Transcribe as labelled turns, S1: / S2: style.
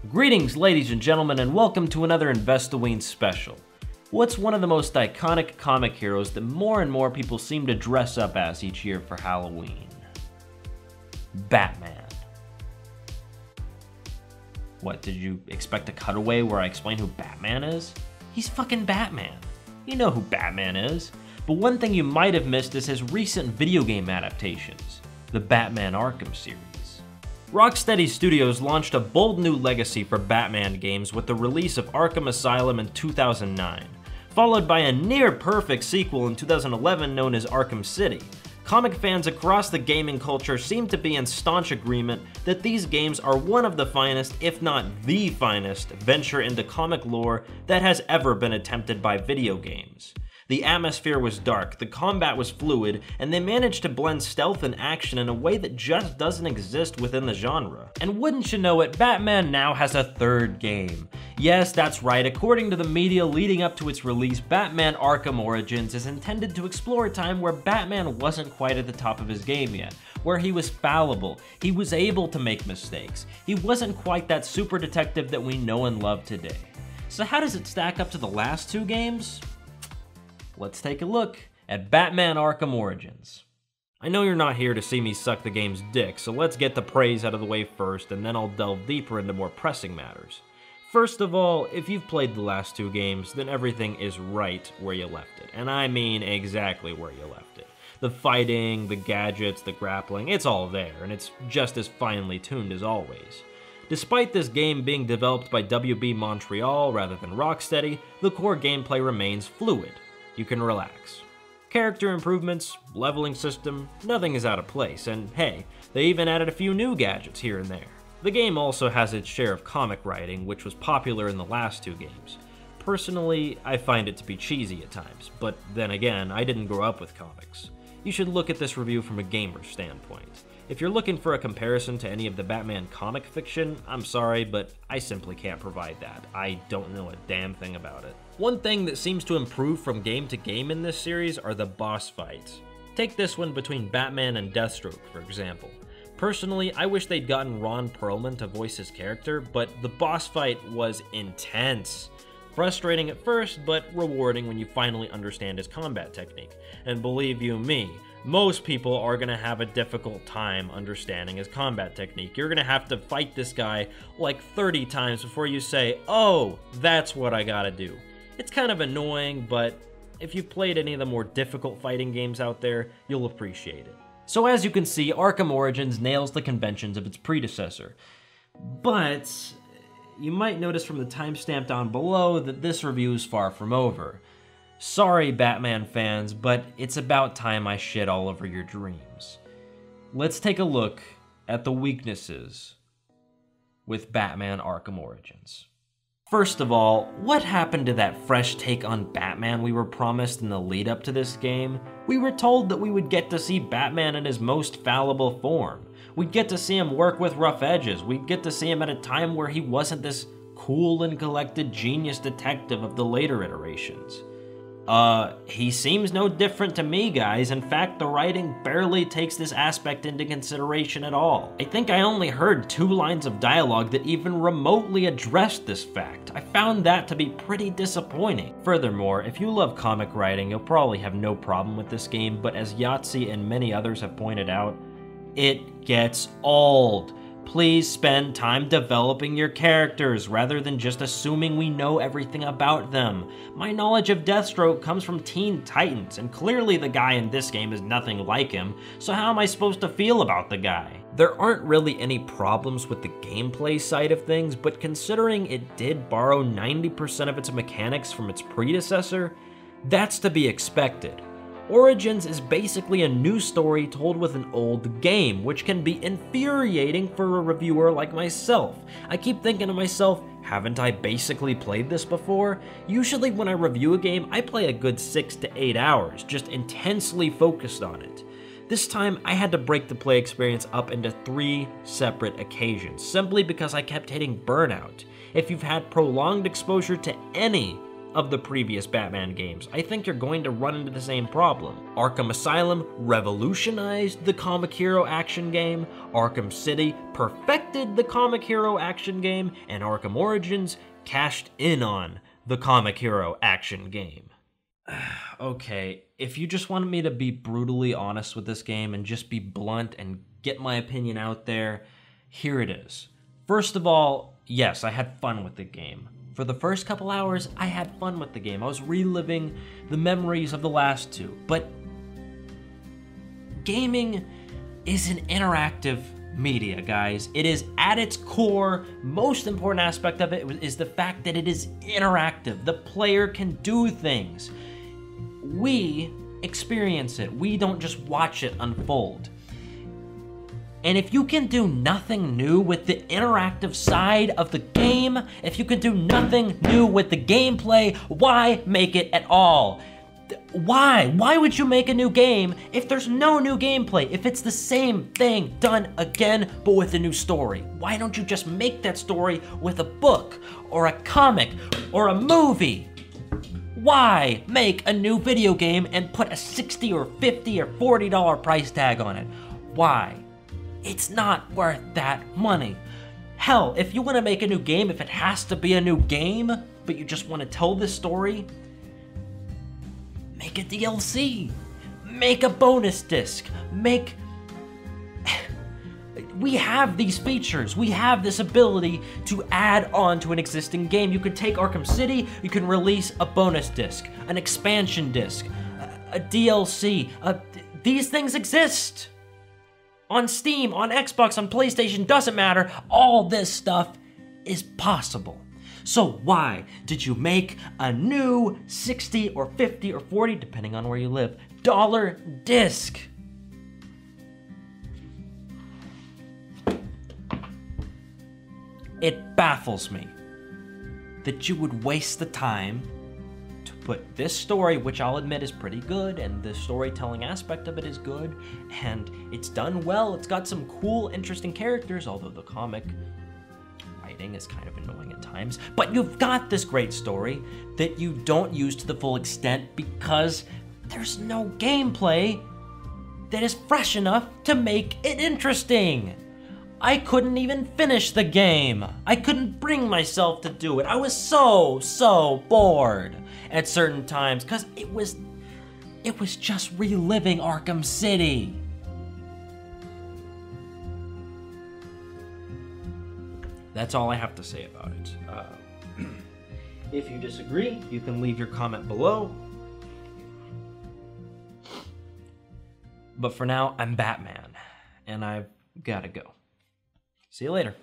S1: Greetings, ladies and gentlemen, and welcome to another Investoween special. What's one of the most iconic comic heroes that more and more people seem to dress up as each year for Halloween? Batman. What, did you expect a cutaway where I explain who Batman is? He's fucking Batman. You know who Batman is. But one thing you might have missed is his recent video game adaptations, the Batman Arkham series. Rocksteady Studios launched a bold new legacy for Batman games with the release of Arkham Asylum in 2009, followed by a near-perfect sequel in 2011 known as Arkham City. Comic fans across the gaming culture seem to be in staunch agreement that these games are one of the finest, if not the finest, venture into comic lore that has ever been attempted by video games. The atmosphere was dark, the combat was fluid, and they managed to blend stealth and action in a way that just doesn't exist within the genre. And wouldn't you know it, Batman now has a third game. Yes, that's right, according to the media leading up to its release, Batman Arkham Origins is intended to explore a time where Batman wasn't quite at the top of his game yet, where he was fallible, he was able to make mistakes, he wasn't quite that super detective that we know and love today. So how does it stack up to the last two games? Let's take a look at Batman Arkham Origins. I know you're not here to see me suck the game's dick, so let's get the praise out of the way first, and then I'll delve deeper into more pressing matters. First of all, if you've played the last two games, then everything is right where you left it, and I mean exactly where you left it. The fighting, the gadgets, the grappling, it's all there, and it's just as finely tuned as always. Despite this game being developed by WB Montreal rather than Rocksteady, the core gameplay remains fluid. You can relax. Character improvements, leveling system, nothing is out of place, and hey, they even added a few new gadgets here and there. The game also has its share of comic writing, which was popular in the last two games. Personally, I find it to be cheesy at times, but then again, I didn't grow up with comics. You should look at this review from a gamer standpoint. If you're looking for a comparison to any of the Batman comic fiction, I'm sorry, but I simply can't provide that. I don't know a damn thing about it. One thing that seems to improve from game to game in this series are the boss fights. Take this one between Batman and Deathstroke, for example. Personally, I wish they'd gotten Ron Perlman to voice his character, but the boss fight was intense. Frustrating at first, but rewarding when you finally understand his combat technique. And believe you me, most people are going to have a difficult time understanding his combat technique. You're going to have to fight this guy like 30 times before you say, oh, that's what I gotta do. It's kind of annoying, but if you've played any of the more difficult fighting games out there, you'll appreciate it. So as you can see, Arkham Origins nails the conventions of its predecessor. But you might notice from the timestamp down below that this review is far from over. Sorry, Batman fans, but it's about time I shit all over your dreams. Let's take a look at the weaknesses with Batman Arkham Origins. First of all, what happened to that fresh take on Batman we were promised in the lead up to this game? We were told that we would get to see Batman in his most fallible form. We'd get to see him work with rough edges. We'd get to see him at a time where he wasn't this cool and collected genius detective of the later iterations. He seems no different to me, guys. In fact, the writing barely takes this aspect into consideration at all. I think I only heard 2 lines of dialogue that even remotely addressed this fact. I found that to be pretty disappointing. Furthermore, if you love comic writing, you'll probably have no problem with this game, but as Yahtzee and many others have pointed out, it gets old. Please spend time developing your characters rather than just assuming we know everything about them. My knowledge of Deathstroke comes from Teen Titans, and clearly the guy in this game is nothing like him, so how am I supposed to feel about the guy? There aren't really any problems with the gameplay side of things, but considering it did borrow 90% of its mechanics from its predecessor, that's to be expected. Origins is basically a new story told with an old game, which can be infuriating for a reviewer like myself. I keep thinking to myself, haven't I basically played this before? Usually when I review a game, I play a good 6 to 8 hours, just intensely focused on it. This time, I had to break the play experience up into 3 separate occasions, simply because I kept hitting burnout. If you've had prolonged exposure to any of the previous Batman games, I think you're going to run into the same problem. Arkham Asylum revolutionized the comic hero action game, Arkham City perfected the comic hero action game, and Arkham Origins cashed in on the comic hero action game. Okay, if you just wanted me to be brutally honest with this game and just be blunt and get my opinion out there, here it is. First of all, yes, I had fun with the game. For the first couple hours, I had fun with the game. I was reliving the memories of the last two. But gaming is an interactive media, guys. It is at its core, most important aspect of it is the fact that it is interactive. The player can do things. We experience it. We don't just watch it unfold. And if you can do nothing new with the interactive side of the game, if you can do nothing new with the gameplay, why make it at all? Why? Why would you make a new game if there's no new gameplay? If it's the same thing done again, but with a new story? Why don't you just make that story with a book, or a comic, or a movie? Why make a new video game and put a $60 or $50 or $40 price tag on it? Why? It's not worth that money. Hell, if you want to make a new game, if it has to be a new game, but you just want to tell this story, make a DLC. Make a bonus disc. We have these features. We have this ability to add on to an existing game. You could take Arkham City, you can release a bonus disc, an expansion disc, a DLC. These things exist. On Steam, on Xbox, on PlayStation, doesn't matter. All this stuff is possible. So why did you make a new $60 or $50 or $40, depending on where you live, dollar disc? It baffles me that you would waste the time to put this story, which I'll admit is pretty good, and the storytelling aspect of it is good, and it's done well. It's got some cool, interesting characters, although the comic writing is kind of annoying at times. But you've got this great story that you don't use to the full extent because there's no gameplay that is fresh enough to make it interesting. I couldn't even finish the game. I couldn't bring myself to do it. I was so bored at certain times because it was just reliving Arkham City. That's all I have to say about it. If you disagree, you can leave your comment below. But for now, I'm Batman, and I've gotta go. See you later.